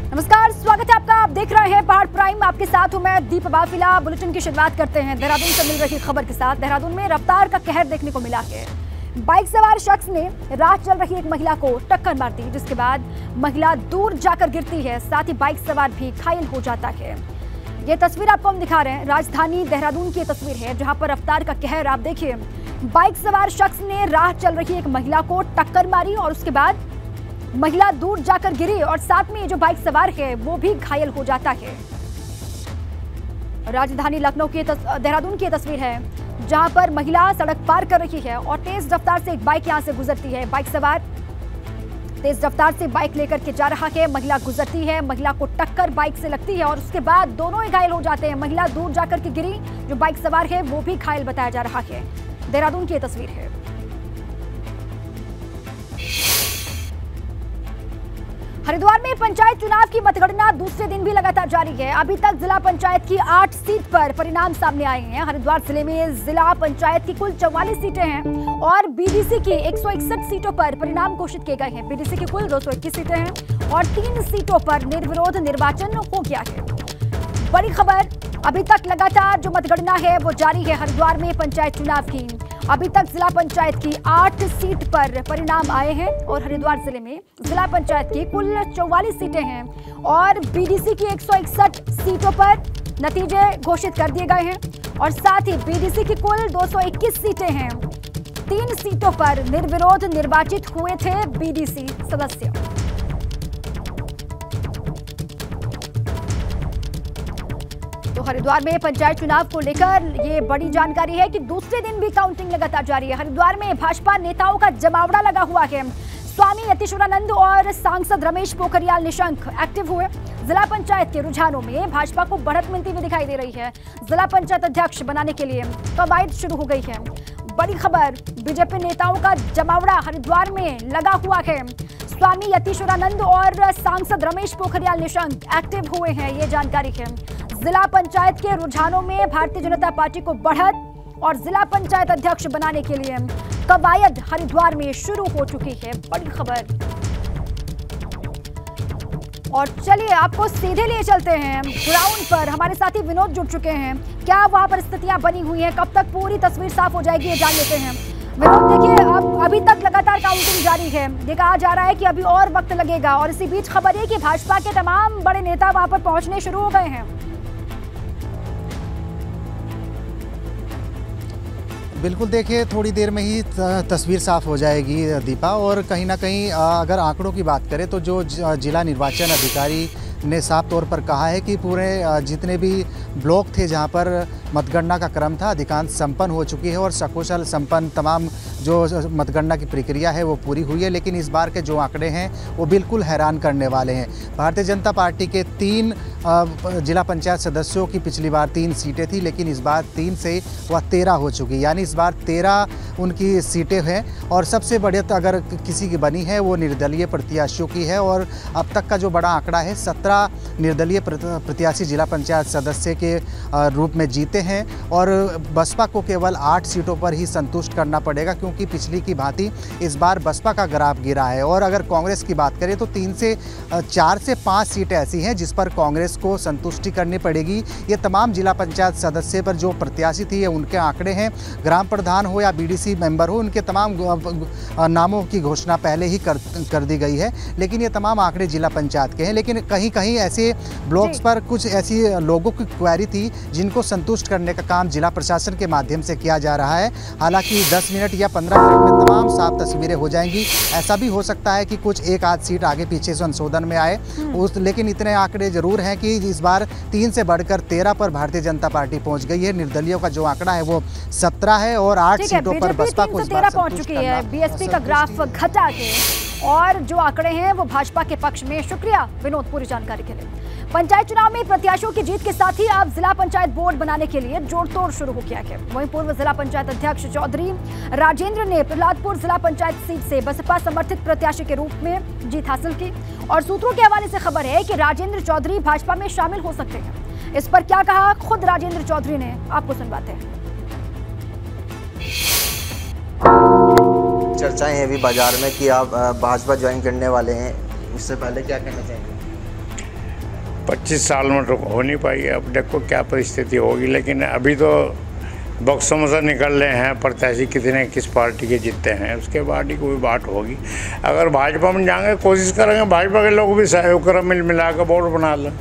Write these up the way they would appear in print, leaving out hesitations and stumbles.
नमस्कार, स्वागत है आपका। आप देख रहे हैं पहाड़ प्राइम। आपके साथ हूं मैं दीप बाफिला। बुलेटिन की शुरुआत करते हैं देहरादून से मिल रही खबर के साथ। देहरादून में रफ्तार का कहर देखने को मिला है। बाइक सवार शख्स ने राह चल रही एक महिला को टक्कर मार दी, जिसके बाद महिला दूर जाकर गिरती है, साथ ही बाइक सवार भी घायल हो जाता है। ये तस्वीर आपको हम दिखा रहे हैं, राजधानी देहरादून की तस्वीर है, जहां पर रफ्तार का कहर आप देखिए। बाइक सवार शख्स ने राह चल रही एक महिला को टक्कर मारी और उसके बाद महिला दूर जाकर गिरी और साथ में जो बाइक सवार है वो भी घायल हो जाता है। राजधानी लखनऊ की देहरादून की तस्वीर है, जहां पर महिला सड़क पार कर रही है और तेज रफ्तार से एक बाइक यहां से गुजरती है। बाइक सवार तेज रफ्तार से बाइक लेकर के जा रहा है, महिला गुजरती है, महिला को टक्कर बाइक से लगती है और उसके बाद दोनों ही घायल हो जाते हैं। महिला दूर जाकर के गिरी, जो बाइक सवार है वो भी घायल बताया जा रहा है। देहरादून की तस्वीर है। हरिद्वार में पंचायत चुनाव की मतगणना दूसरे दिन भी लगातार जारी है। अभी तक जिला पंचायत की 8 सीट पर परिणाम सामने आए हैं। हरिद्वार जिले में जिला पंचायत की कुल 44 सीटें हैं और बीडीसी की 161 सीटों पर परिणाम घोषित किए गए हैं। बीडीसी की कुल 221 सीटें हैं और 3 सीटों पर निर्विरोध निर्वाचन हो गया है। बड़ी खबर, अभी तक लगातार जो मतगणना है वो जारी है हरिद्वार में पंचायत चुनाव की। अभी तक जिला पंचायत की 8 सीट पर परिणाम आए हैं और हरिद्वार जिले में जिला पंचायत की कुल 44 सीटें हैं और बीडीसी की 161 सीटों पर नतीजे घोषित कर दिए गए हैं और साथ ही बीडीसी की कुल 221 सीटें हैं। 3 सीटों पर निर्विरोध निर्वाचित हुए थे बीडीसी सदस्य। तो हरिद्वार में पंचायत चुनाव को लेकर ये बड़ी जानकारी है कि दूसरे दिन भी काउंटिंग लगातार जारी है। हरिद्वार में भाजपा नेताओं का जमावड़ा लगा हुआ है। स्वामी यतीश्वरानंद और सांसद रमेश पोखरियाल निशंक एक्टिव हुए। जिला पंचायत के रुझानों में भाजपा को बढ़त मिलती हुई दिखाई दे रही है। जिला पंचायत अध्यक्ष बनाने के लिए कवायद शुरू हो गई है। बड़ी खबर, बीजेपी नेताओं का जमावड़ा हरिद्वार में लगा हुआ है। स्वामी यतीश्वरानंद और सांसद रमेश पोखरियाल निशंक एक्टिव हुए हैं, ये जानकारी है। जिला पंचायत के रुझानों में भारतीय जनता पार्टी को बढ़त और जिला पंचायत अध्यक्ष बनाने के लिए कवायद हरिद्वार में शुरू हो चुकी है। बड़ी खबर। और चलिए आपको सीधे ले चलते हैं ग्राउंड पर। हमारे साथी विनोद जुड़ चुके हैं। क्या वहां पर स्थितियां बनी हुई हैं, कब तक पूरी तस्वीर साफ हो जाएगी, ये जान लेते हैं। विनोद, देखिए अब अभी तक लगातार काउंटिंग जारी है। ये कहा जा रहा है कि अभी और वक्त लगेगा और इसी बीच खबर है कि भाजपा के तमाम बड़े नेता वहां पर पहुंचने शुरू हो गए हैं। बिल्कुल, देखिए थोड़ी देर में ही तस्वीर साफ हो जाएगी दीपा। और कहीं ना कहीं अगर आंकड़ों की बात करें तो जो जिला निर्वाचन अधिकारी ने साफ तौर पर कहा है कि पूरे जितने भी ब्लॉक थे जहां पर मतगणना का क्रम था, अधिकांश संपन्न हो चुकी है और सकुशल संपन्न तमाम जो मतगणना की प्रक्रिया है वो पूरी हुई है। लेकिन इस बार के जो आंकड़े हैं वो बिल्कुल हैरान करने वाले हैं। भारतीय जनता पार्टी के 3 जिला पंचायत सदस्यों की पिछली बार 3 सीटें थी, लेकिन इस बार 3 से वह 13 हो चुकी, यानी इस बार 13 उनकी सीटें हैं। और सबसे बढ़िया अगर किसी की बनी है वो निर्दलीय प्रत्याशियों की है और अब तक का जो बड़ा आंकड़ा है 17 निर्दलीय प्रत्याशी जिला पंचायत सदस्य के रूप में जीते हैं और बसपा को केवल 8 सीटों पर ही संतुष्ट करना पड़ेगा, क्योंकि पिछली की भांति इस बार बसपा का ग्राफ गिरा है। और अगर कांग्रेस की बात करें तो 4 से 5 सीटें ऐसी हैं जिस पर कांग्रेस को संतुष्टि करनी पड़ेगी। ये तमाम जिला पंचायत सदस्य पर जो प्रत्याशी थी ये उनके आंकड़े हैं। ग्राम प्रधान हो या बीडीसी मेंबर हो, उनके तमाम नामों की घोषणा पहले ही कर दी गई है, लेकिन ये तमाम आंकड़े जिला पंचायत के हैं। लेकिन कहीं कहीं ऐसे ब्लॉक्स पर कुछ ऐसी लोगों की क्वेरी थी जिनको संतुष्ट करने का काम जिला प्रशासन के माध्यम से किया जा रहा है। हालांकि 10 मिनट या 15 मिनट में तमाम साफ तस्वीरें हो जाएंगी। ऐसा भी हो सकता है कि कुछ 1-8 सीट आगे पीछे संशोधन में आए, लेकिन इतने आंकड़े जरूर हैं कि इस बार 3 से बढ़कर 13 पर भारतीय जनता पार्टी पहुंच गई है। निर्दलीयों का जो आंकड़ा है वो 17 है और 8 सीटों पर बसपा को 13 पहुंच चुकी है। बीएसपी का ग्राफ घटा के और जो आंकड़े हैं वो भाजपा के पक्ष में। शुक्रिया विनोद पूरी जानकारी के लिए। पंचायत चुनाव में प्रत्याशियों की जीत के साथ ही अब जिला पंचायत बोर्ड बनाने के लिए जोड़तोड़ शुरू हो गया है। वहीं पूर्व जिला पंचायत अध्यक्ष चौधरी राजेंद्र ने प्रहलादपुर जिला पंचायत सीट से बसपा समर्थित प्रत्याशी के रूप में जीत हासिल की और सूत्रों के हवाले से खबर है कि राजेंद्र चौधरी भाजपा में शामिल हो सकते हैं। इस पर क्या कहा खुद राजेंद्र चौधरी ने, आपको सुनवाते हैं। चर्चाएं हैं अभी बाजार में कि आप भाजपा ज्वाइन करने वाले हैं, इससे पहले क्या कहना चाहेंगे? 25 साल में तो हो नहीं पाई। अब देखो क्या परिस्थिति होगी, लेकिन अभी तो बक्सों में से निकल रहे हैं प्रत्याशी कितने किस पार्टी के जीतते हैं, उसके बाद ही कोई बात होगी। अगर भाजपा में जाएंगे, कोशिश करेंगे भाजपा के लोग भी सहयोग करें, मिल के बोर्ड बना लें।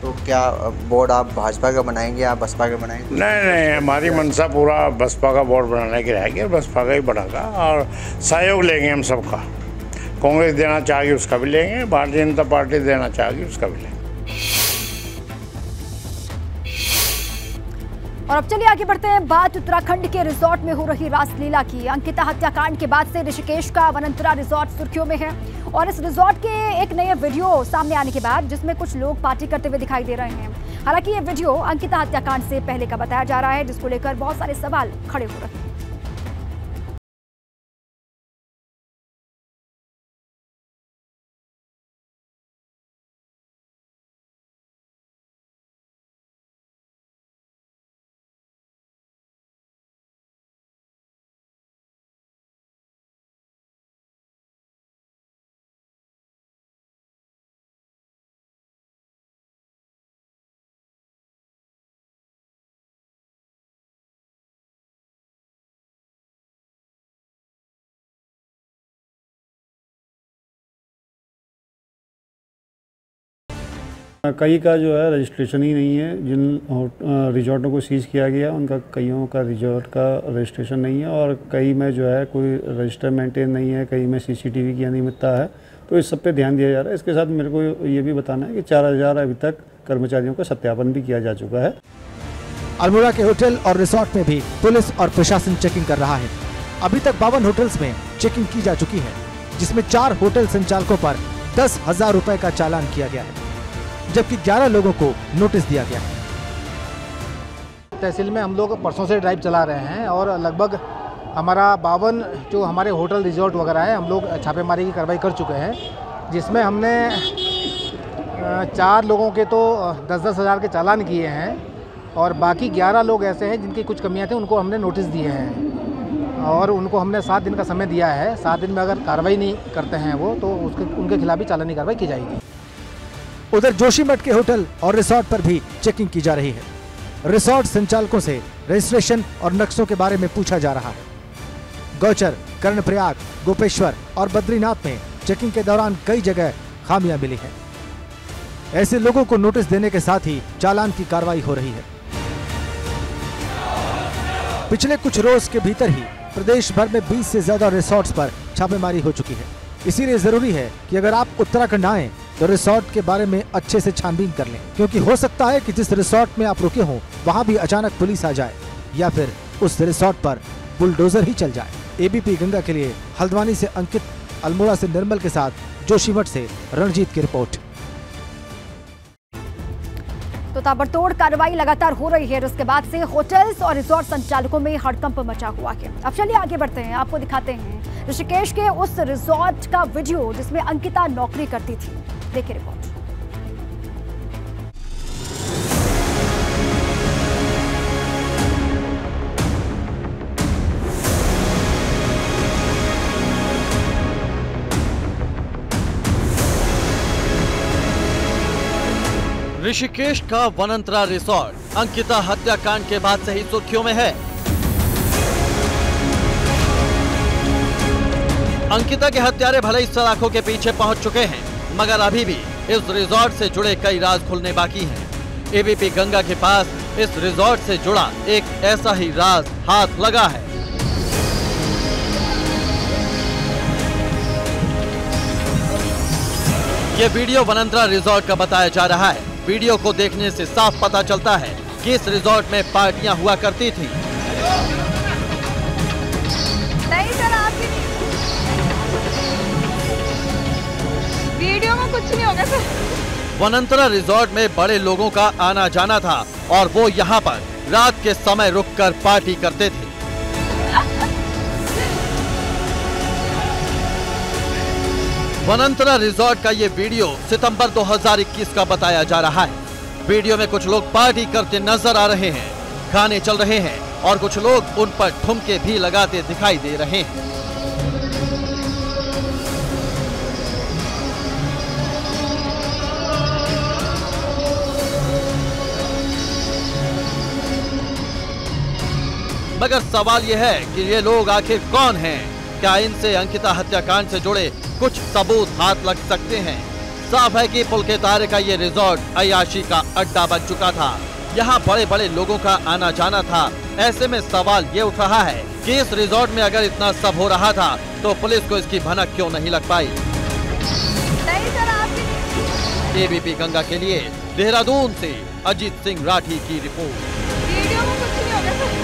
तो क्या बोर्ड आप भाजपा का बनाएंगे या बसपा का बनाएंगे? नहीं, हमारी मंशा पूरा बसपा का बोर्ड बनाने की रहेगी, बसपा का ही बनेगा और सहयोग लेंगे हम सबका। कांग्रेस देना चाहेगी उसका भी लेंगे, भारतीय जनता पार्टी देना चाहेगी उसका भी लेंगे। और अब चलिए आगे बढ़ते हैं। बात उत्तराखंड के रिजॉर्ट में हो रही रासलीला की। अंकिता हत्याकांड के बाद से ऋषिकेश का वनंतरा रिजॉर्ट सुर्खियों में है और इस रिजॉर्ट के एक नए वीडियो सामने आने के बाद जिसमें कुछ लोग पार्टी करते हुए दिखाई दे रहे हैं। हालांकि ये वीडियो अंकिता हत्याकांड से पहले का बताया जा रहा है, जिसको लेकर बहुत सारे सवाल खड़े हो रहे हैं। कई का जो है रजिस्ट्रेशन ही नहीं है। जिन रिजॉर्टों को सीज़ किया गया उनका कईयों का रिजॉर्ट का रजिस्ट्रेशन नहीं है और कई में जो है कोई रजिस्टर मेंटेन नहीं है, कई में CCTV की अनियमितता है। तो इस सब पे ध्यान दिया जा रहा है। इसके साथ मेरे को ये भी बताना है कि 4000 अभी तक कर्मचारियों का सत्यापन भी किया जा चुका है। अल्मोड़ा के होटल और रिजॉर्ट में भी पुलिस और प्रशासन चेकिंग कर रहा है। अभी तक 52 होटल्स में चेकिंग की जा चुकी है, जिसमें 4 होटल संचालकों पर 10,000 रुपए का चालान किया गया है, जबकि 11 लोगों को नोटिस दिया गया है। तहसील में हम लोग परसों से ड्राइव चला रहे हैं और लगभग हमारा 52 जो हमारे होटल रिजॉर्ट वगैरह है हम लोग छापेमारी की कार्रवाई कर चुके हैं, जिसमें हमने 4 लोगों के तो 10-10 हज़ार के चालान किए हैं और बाकी 11 लोग ऐसे हैं जिनकी कुछ कमियां थी, उनको हमने नोटिस दिए हैं और उनको हमने 7 दिन का समय दिया है। 7 दिन में अगर कार्रवाई नहीं करते हैं वो तो उनके खिलाफ भी चालानी कार्रवाई की जाएगी। उधर जोशीमठ के होटल और रिसोर्ट पर भी चेकिंग की जा रही है। रिसोर्ट संचालकों से रजिस्ट्रेशन और नक्शों के बारे में पूछा जा रहा है। गौचर, कर्णप्रयाग, गोपेश्वर और बद्रीनाथ में चेकिंग के दौरान कई जगह खामियां मिली हैं। ऐसे लोगों को नोटिस देने के साथ ही चालान की कार्रवाई हो रही है। पिछले कुछ रोज के भीतर ही प्रदेश भर में 20 से ज्यादा रिसोर्ट्स पर छापेमारी हो चुकी है। इसीलिए जरूरी है कि अगर आप उत्तराखंड आएं तो रिसोर्ट के बारे में अच्छे से छानबीन कर लें, क्योंकि हो सकता है कि जिस रिसोर्ट में आप रुके हों वहां भी अचानक पुलिस आ जाए या फिर उस रिसोर्ट पर बुलडोजर ही चल जाए। ABP गंगा के लिए हल्द्वानी से अंकित, अल्मोड़ा से निर्मल के साथ जोशीमठ से रणजीत की रिपोर्ट। तो ताबड़तोड़ कार्रवाई लगातार हो रही है। इसके बाद से होटल्स और रिजॉर्ट संचालकों में हड़कंप मचा हुआ है। अब चलिए आगे बढ़ते हैं, आपको दिखाते हैं ऋषिकेश के उस रिजॉर्ट का वीडियो जिसमें अंकिता नौकरी करती थी। देखिए रिपोर्ट। ऋषिकेश का वनंतरा रिसोर्ट अंकिता हत्याकांड के बाद से ही सुर्खियों में है। अंकिता के हत्यारे भले ही सलाखों के पीछे पहुंच चुके हैं, मगर अभी भी इस रिसोर्ट से जुड़े कई राज खुलने बाकी हैं। ABP गंगा के पास इस रिसोर्ट से जुड़ा एक ऐसा ही राज हाथ लगा है। ये वीडियो वनंतरा रिसोर्ट का बताया जा रहा है। वीडियो को देखने से साफ पता चलता है कि इस रिसोर्ट में पार्टियां हुआ करती थी। नहीं सर, आपकी वीडियो में कुछ नहीं होगा सर। वनंतरा रिसोर्ट में बड़े लोगों का आना जाना था और वो यहाँ पर रात के समय रुककर पार्टी करते थे। वनंतरा रिसोर्ट का ये वीडियो सितंबर 2021 का बताया जा रहा है। वीडियो में कुछ लोग पार्टी करते नजर आ रहे हैं, गाने चल रहे हैं और कुछ लोग उन पर ठुमके भी लगाते दिखाई दे रहे हैं। मगर सवाल ये है कि ये लोग आखिर कौन हैं? क्या इनसे अंकिता हत्याकांड से जुड़े कुछ सबूत हाथ लग सकते हैं? साफ है कि पुलके तारे का ये रिजॉर्ट अय्याशी का अड्डा बन चुका था। यहाँ बड़े बड़े लोगों का आना जाना था। ऐसे में सवाल ये उठ रहा है कि इस रिजॉर्ट में अगर इतना सब हो रहा था तो पुलिस को इसकी भनक क्यों नहीं लग पाई? नहीं सर, आपकी एबीपी गंगा के लिए देहरादून से अजीत सिंह राठी की रिपोर्ट। वीडियो में कुछ नहीं होगा सर।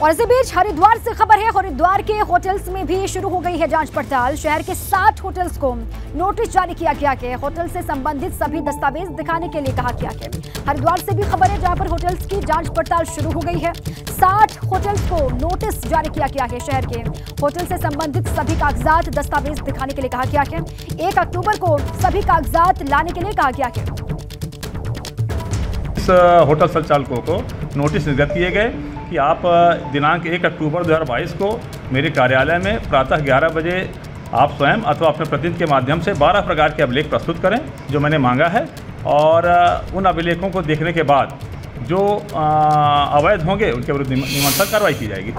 और इसी बीच हरिद्वार से खबर है, हरिद्वार के होटल्स में भी शुरू हो गई है जांच पड़ताल। शहर के 60 होटल्स को नोटिस जारी किया गया है। होटल से संबंधित सभी दस्तावेज दिखाने के लिए कहा गया है। हरिद्वार से भी खबर है जहां पर होटल्स की जांच पड़ताल शुरू हो गई है। 60 होटल्स को नोटिस जारी किया गया है। शहर के होटल से संबंधित सभी कागजात दस्तावेज दिखाने के लिए कहा गया है। 1 अक्टूबर को सभी कागजात लाने के लिए कहा गया है। इस होटल संचालकों को नोटिस निर्गत किए गए कि आप दिनांक 1 अक्टूबर 2022 को मेरे कार्यालय में प्रातः 11 बजे आप स्वयं अथवा अपने प्रतिनिधि के माध्यम से 12 प्रकार के अभिलेख प्रस्तुत करें जो मैंने मांगा है, और उन अभिलेखों को देखने के बाद जो अवैध होंगे उनके विरुद्ध नियमानुसार कार्रवाई की जाएगी।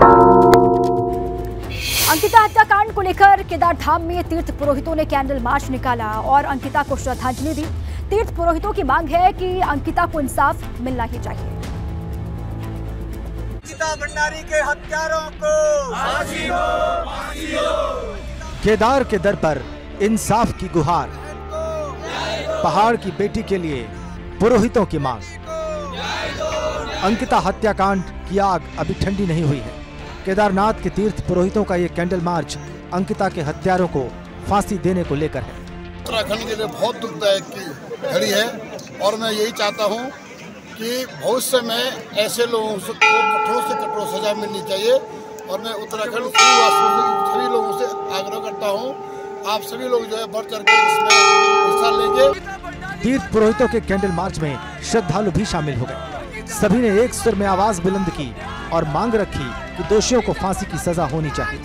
अंकिता हत्याकांड को लेकर केदार धाम में तीर्थ पुरोहितों ने कैंडल मार्च निकाला और अंकिता को श्रद्धांजलि दी। तीर्थ पुरोहितों की मांग है कि अंकिता को इंसाफ मिलना ही चाहिए। अंकिता भंडारी के हत्यारों को फांसी हो, फांसी हो। केदार के दर पर इंसाफ की गुहार, पहाड़ की बेटी के लिए पुरोहितों की मांग। अंकिता हत्याकांड की आग अभी ठंडी नहीं हुई है। केदारनाथ के तीर्थ पुरोहितों का ये कैंडल मार्च अंकिता के हत्यारों को फांसी देने को लेकर है। उत्तराखंड के लिए बहुत दुखदायक की घड़ी है और मैं यही चाहता हूँ कि भविष्य में ऐसे लोगों को कठोर से कठोर सजा मिलनी चाहिए। और मैं उत्तराखंड सभी लोगों से आग्रह करता हूँ, आप सभी लोग जो है बढ़ चढ़ के इसमें हिस्सा लेंगे। तीर्थ पुरोहितों के कैंडल मार्च में श्रद्धालु भी शामिल हो गए। सभी ने एक सुर में आवाज बुलंद की और मांग रखी कि दोषियों को फांसी की सजा होनी चाहिए।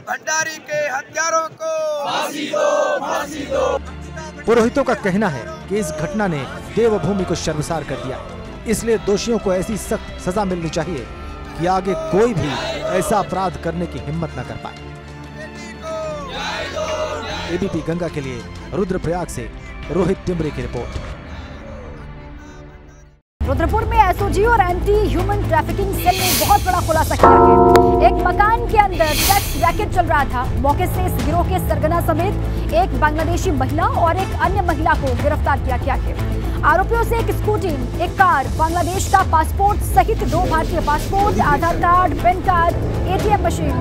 भंडारी के हत्यारों को फांसी दो, फांसी दो। पुरोहितों का कहना है कि इस घटना ने देवभूमि को शर्मसार कर दिया, इसलिए दोषियों को ऐसी सख्त सजा मिलनी चाहिए कि आगे कोई भी ऐसा अपराध करने की हिम्मत न कर पाए। एबीपी गंगा के लिए रुद्रप्रयाग से रोहित टिमरे की रिपोर्ट। रुद्रपुर में एसओजी और एंटी ह्यूमन ट्रैफिकिंग सेल ने बहुत बड़ा खुलासा किया है। एक मकान के अंदर सेक्स रैकेट चल रहा था। मौके से इस गिरोह के सरगना समेत एक बांग्लादेशी महिला और एक अन्य महिला को गिरफ्तार किया गया है। आरोपियों से एक स्कूटी, एक कार, बांग्लादेश का पासपोर्ट सहित 2 भारतीय पासपोर्ट, Aadhaar card, PAN card, ATM machine,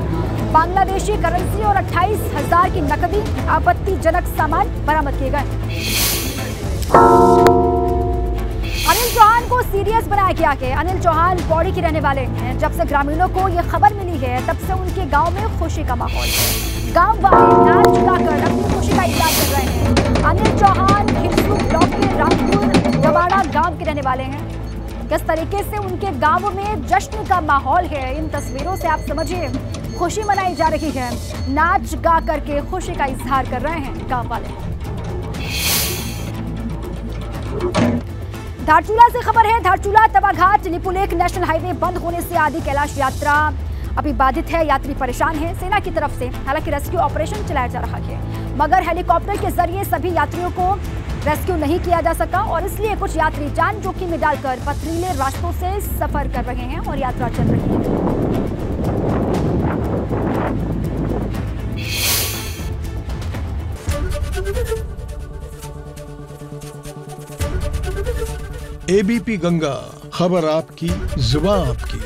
Bangladeshi currency और 28,000 की नकदी आपत्तिजनक सामान बरामद किए गए। अनिल चौहान को सीरियस बनाया गया है। अनिल चौहान पौड़ी के रहने वाले हैं। जब से ग्रामीणों को ये खबर मिली है तब से उनके गांव में खुशी का माहौल है। गांव वाले नाच गाकर अपनी खुशी का इजहार कर रहे हैं। अनिल चौहान हिंदू ब्लॉक के रामपुर गवाड़ा गांव के रहने वाले हैं। किस तरीके से उनके गांव में जश्न का माहौल है, इन तस्वीरों से आप समझिए। खुशी मनाई जा रही है, नाच गा करके खुशी का इजहार कर रहे हैं गांव वाले। धारचूला से खबर है। धारचूला तवाघाट लिपुलेख नेशनल हाईवे बंद होने से आदि कैलाश यात्रा अभी बाधित है। यात्री परेशान है। सेना की तरफ से हालांकि रेस्क्यू ऑपरेशन चलाया जा रहा है, मगर हेलीकॉप्टर के जरिए सभी यात्रियों को रेस्क्यू नहीं किया जा सका और इसलिए कुछ यात्री जान जोखिम में डालकर पथरीले रास्तों से सफर कर रहे हैं और यात्रा चल रही है। एबीपी गंगा, खबर आपकी, जुबान आपकी।